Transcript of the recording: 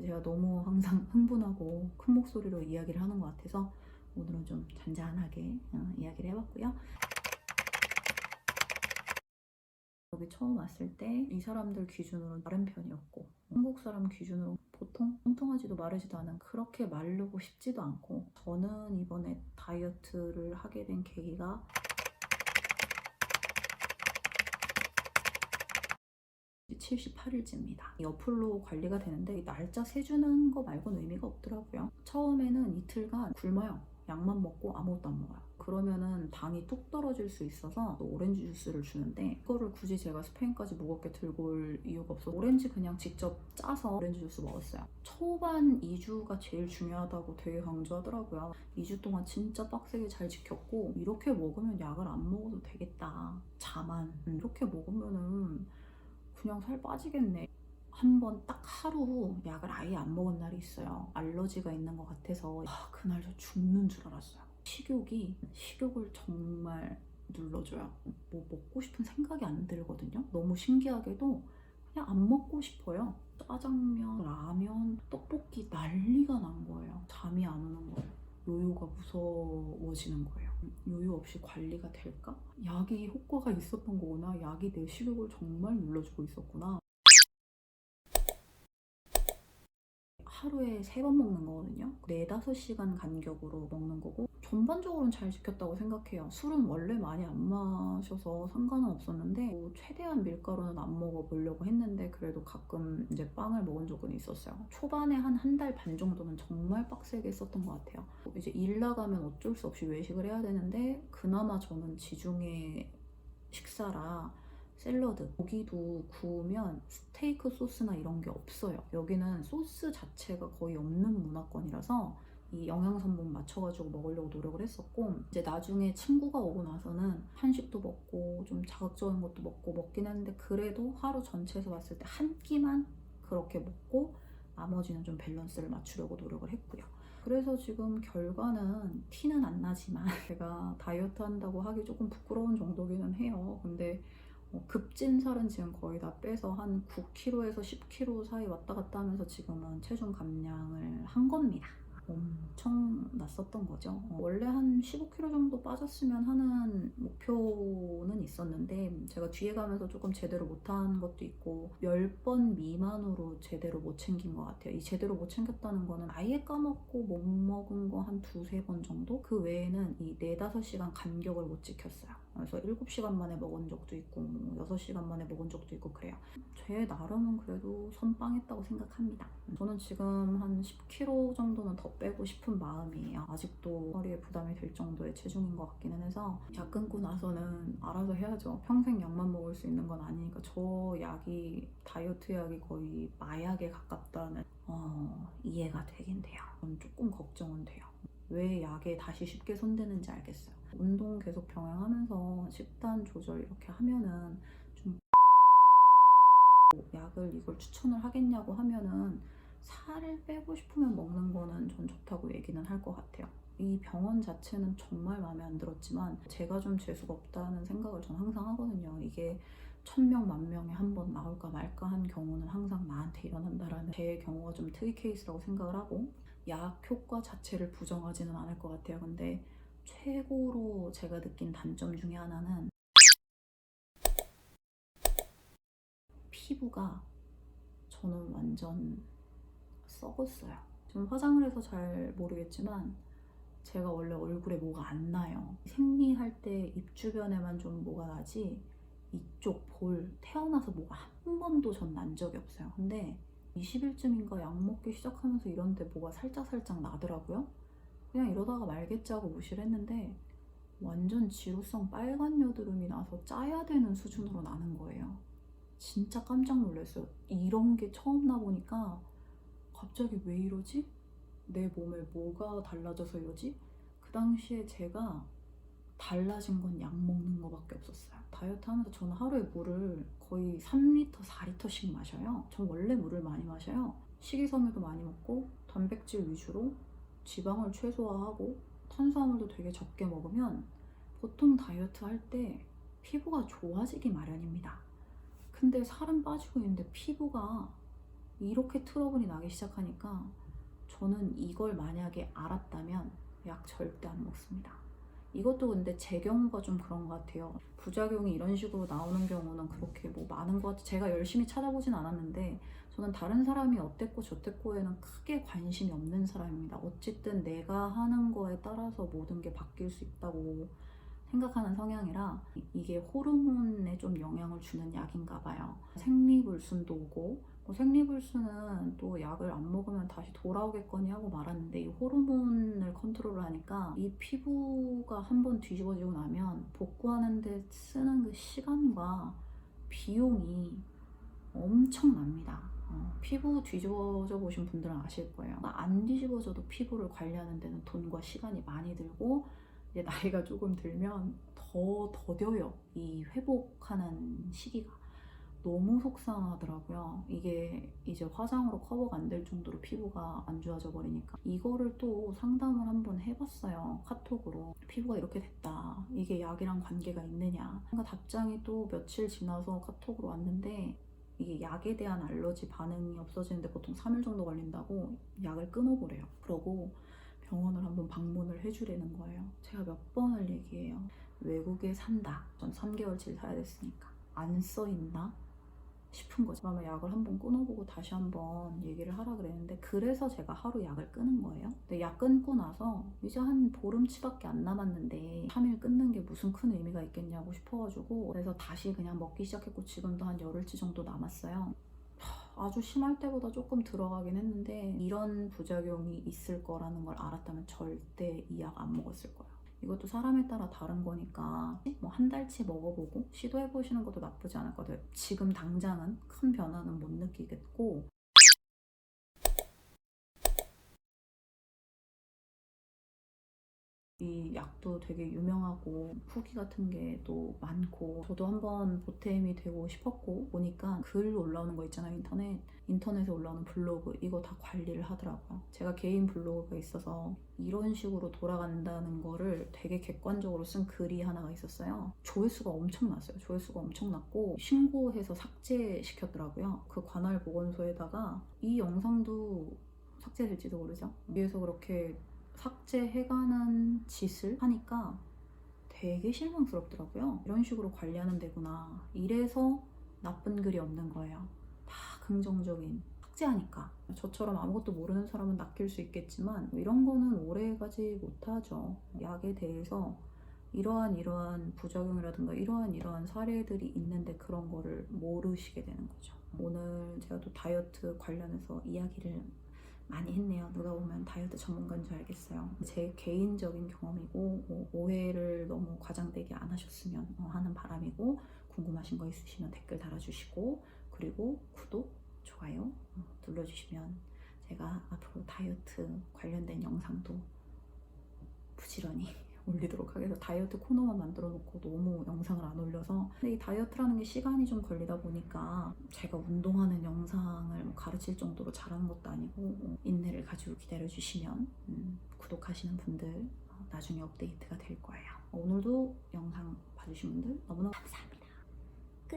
제가 너무 항상 흥분하고 큰 목소리로 이야기를 하는 것 같아서 오늘은 좀 잔잔하게 이야기를 해봤고요. 여기 처음 왔을 때 이 사람들 기준으로 마른 편이었고, 한국 사람 기준으로 보통 통통하지도 마르지도 않은, 그렇게 마르고 싶지도 않고, 저는 이번에 다이어트를 하게 된 계기가 78일째입니다. 어플로 관리가 되는데 날짜 세주는 거 말고는 의미가 없더라고요. 처음에는 이틀간 굶어요. 약만 먹고 아무것도 안 먹어요. 그러면은 당이 뚝 떨어질 수 있어서 오렌지 주스를 주는데, 그거를 굳이 제가 스페인까지 무겁게 들고 올 이유가 없어서 오렌지 그냥 직접 짜서 오렌지 주스 먹었어요. 초반 2주가 제일 중요하다고 되게 강조하더라고요. 2주 동안 진짜 빡세게 잘 지켰고, 이렇게 먹으면 약을 안 먹어도 되겠다. 자만 이렇게 먹으면은 그냥 살 빠지겠네. 한 번 딱 하루 약을 아예 안 먹은 날이 있어요. 알러지가 있는 것 같아서 그날 저 죽는 줄 알았어요. 식욕을 정말 눌러줘요. 뭐 먹고 싶은 생각이 안 들거든요. 너무 신기하게도 그냥 안 먹고 싶어요. 짜장면, 라면, 떡볶이 난리가 난 거예요. 잠이 안 오는 거예요. 요요가 무서워지는 거예요. 요요 없이 관리가 될까? 약이 효과가 있었던 거구나. 약이 내 식욕을 정말 눌러주고 있었구나. 하루에 3번 먹는 거거든요. 4-5시간 간격으로 먹는 거고, 전반적으로는 잘 지켰다고 생각해요. 술은 원래 많이 안 마셔서 상관은 없었는데, 뭐 최대한 밀가루는 안 먹어보려고 했는데 그래도 가끔 이제 빵을 먹은 적은 있었어요. 초반에 한 달 반 정도는 정말 빡세게 했었던 것 같아요. 이제 일 나가면 어쩔 수 없이 외식을 해야 되는데, 그나마 저는 지중해 식사라 샐러드, 고기도 구우면 스테이크 소스나 이런 게 없어요. 여기는 소스 자체가 거의 없는 문화권이라서 이 영양성분 맞춰가지고 먹으려고 노력을 했었고, 이제 나중에 친구가 오고 나서는 한식도 먹고 좀 자극적인 것도 먹고 먹긴 했는데, 그래도 하루 전체에서 봤을 때 한 끼만 그렇게 먹고 나머지는 좀 밸런스를 맞추려고 노력을 했고요. 그래서 지금 결과는 티는 안 나지만 제가 다이어트 한다고 하기 조금 부끄러운 정도기는 해요. 근데 급진살은 지금 거의 다 빼서 한 9kg에서 10kg 사이 왔다 갔다 하면서 지금은 체중 감량을 한 겁니다. 엄청 났었던 거죠. 원래 한 15kg 정도 빠졌으면 하는 목표는 있었는데, 제가 뒤에 가면서 조금 제대로 못한 것도 있고 10번 미만으로 제대로 못 챙긴 것 같아요. 이 제대로 못 챙겼다는 거는 아예 까먹고 못 먹은 거 한 2-3번 정도? 그 외에는 이 4-5시간 간격을 못 지켰어요. 그래서 7시간 만에 먹은 적도 있고 6시간 만에 먹은 적도 있고 그래요. 제 나름은 그래도 선빵했다고 생각합니다. 저는 지금 한 10kg 정도는 더 빼고 싶은 마음이에요. 아직도 허리에 부담이 될 정도의 체중인 것 같기는 해서, 약 끊고 나서는 알아서 해야죠. 평생 약만 먹을 수 있는 건 아니니까. 저 약이, 다이어트 약이 거의 마약에 가깝다는 이해가 되긴 돼요. 전 조금 걱정은 돼요. 왜 약에 다시 쉽게 손대는지 알겠어요. 운동 계속 병행하면서 식단 조절 이렇게 하면은 좀, 약을 이걸 추천을 하겠냐고 하면은 살을 빼고 싶으면 먹는 거는 전 좋다고 얘기는 할 것 같아요. 이 병원 자체는 정말 마음에 안 들었지만 제가 좀 재수가 없다는 생각을 전 항상 하거든요. 이게 1000명, 10,000명에 한 번 나올까 말까 한 경우는 항상 나한테 일어난다라는, 제 경우가 좀 특이 케이스라고 생각을 하고, 약 효과 자체를 부정하지는 않을 것 같아요. 근데 최고로 제가 느낀 단점 중에 하나는 피부가, 저는 완전 썩었어요. 지금 화장을 해서 잘 모르겠지만 제가 원래 얼굴에 뭐가 안 나요. 생리할 때 입 주변에만 좀 뭐가 나지, 이쪽 볼, 태어나서 뭐가 한 번도 전 난 적이 없어요. 근데 20일쯤인가 약 먹기 시작하면서 이런데 뭐가 살짝 나더라고요. 그냥 이러다가 말겠지 하고 무시를 했는데 완전 지루성 빨간 여드름이 나서 짜야 되는 수준으로 나는 거예요. 진짜 깜짝 놀랐어요. 이런 게 처음 나보니까 갑자기 왜 이러지? 내 몸에 뭐가 달라져서 이러지? 그 당시에 제가 달라진 건 약 먹는 거밖에 없었어요. 다이어트 하면서 저는 하루에 물을 거의 3리터, 4리터씩 마셔요. 전 원래 물을 많이 마셔요. 식이섬유도 많이 먹고 단백질 위주로 지방을 최소화하고 탄수화물도 되게 적게 먹으면 보통 다이어트 할 때 피부가 좋아지기 마련입니다. 근데 살은 빠지고 있는데 피부가 이렇게 트러블이 나기 시작하니까 저는 이걸 만약에 알았다면 약 절대 안 먹습니다. 이것도 근데 제 경우가 좀 그런 것 같아요. 부작용이 이런 식으로 나오는 경우는 그렇게 뭐 많은 것 같아요. 제가 열심히 찾아보진 않았는데 저는 다른 사람이 어땠고 저땠고에는 크게 관심이 없는 사람입니다. 어쨌든 내가 하는 거에 따라서 모든 게 바뀔 수 있다고 생각하는 성향이라 이게 호르몬에 좀 영향을 주는 약인가 봐요. 생리불순도 오고 생리불순은 또 약을 안 먹으면 다시 돌아오겠거니 하고 말았는데 이 호르몬을 컨트롤하니까 이 피부가 한번 뒤집어지고 나면 복구하는 데 쓰는 그 시간과 비용이 엄청납니다. 피부 뒤집어져 보신 분들은 아실 거예요. 안 뒤집어져도 피부를 관리하는 데는 돈과 시간이 많이 들고 이제 나이가 조금 들면 더 더뎌요. 이 회복하는 시기가 너무 속상하더라고요. 이게 이제 화장으로 커버가 안 될 정도로 피부가 안 좋아져 버리니까 이거를 또 상담을 한번 해봤어요. 카톡으로 피부가 이렇게 됐다. 이게 약이랑 관계가 있느냐. 그러니까 답장이 또 며칠 지나서 카톡으로 왔는데 이게 약에 대한 알러지 반응이 없어지는데 보통 3일 정도 걸린다고 약을 끊어보래요. 그러고 병원을 한번 방문을 해주려는 거예요. 제가 몇 번을 얘기해요. 외국에 산다. 전 3개월치를 사야 됐으니까. 안 써있나? 싶은 거죠. 그러면 약을 한번 끊어보고 다시 한번 얘기를 하라 그랬는데 그래서 제가 하루 약을 끊은 거예요. 근데 약 끊고 나서 이제 한 보름치밖에 안 남았는데 3일 끊는 게 무슨 큰 의미가 있겠냐고 싶어가지고 그래서 다시 그냥 먹기 시작했고 지금도 한 열흘치 정도 남았어요. 아주 심할 때보다 조금 들어가긴 했는데 이런 부작용이 있을 거라는 걸 알았다면 절대 이 약 안 먹었을 거예요. 이것도 사람에 따라 다른 거니까 뭐 한 달치 먹어보고 시도해보시는 것도 나쁘지 않을 것 같아요. 지금 당장은 큰 변화는 못 느끼겠고 이 약도 되게 유명하고 후기 같은 게 또 많고 저도 한번 보탬이 되고 싶었고 보니까 글 올라오는 거 있잖아요. 인터넷에 올라오는 블로그 이거 다 관리를 하더라고요. 제가 개인 블로그가 있어서 이런 식으로 돌아간다는 거를 되게 객관적으로 쓴 글이 하나가 있었어요. 조회수가 엄청났어요. 조회수가 엄청났고 신고해서 삭제시켰더라고요. 그 관할 보건소에다가 이 영상도 삭제될지도 모르죠. 위에서 그렇게 삭제해가는 짓을 하니까 되게 실망스럽더라고요. 이런 식으로 관리하는 데구나. 이래서 나쁜 글이 없는 거예요. 다 긍정적인 삭제하니까. 저처럼 아무것도 모르는 사람은 낚일 수 있겠지만 이런 거는 오래가지 못하죠. 약에 대해서 이러한 부작용이라든가 이러한 사례들이 있는데 그런 거를 모르시게 되는 거죠. 오늘 제가 또 다이어트 관련해서 이야기를 많이 했네요. 누가 보면 다이어트 전문가인 줄 알겠어요. 제 개인적인 경험이고 오해를 너무 과장되게 안 하셨으면 하는 바람이고 궁금하신 거 있으시면 댓글 달아주시고 그리고 구독, 좋아요 눌러주시면 제가 앞으로 다이어트 관련된 영상도 부지런히 올리도록 하겠습니다. 다이어트 코너만 만들어 놓고 너무 영상을 안 올려서 근데 이 다이어트라는 게 시간이 좀 걸리다 보니까 제가 운동하는 영상을 뭐 가르칠 정도로 잘하는 것도 아니고 인내를 가지고 기다려주시면 구독하시는 분들 나중에 업데이트가 될 거예요. 오늘도 영상 봐주신 분들 너무너무 감사합니다.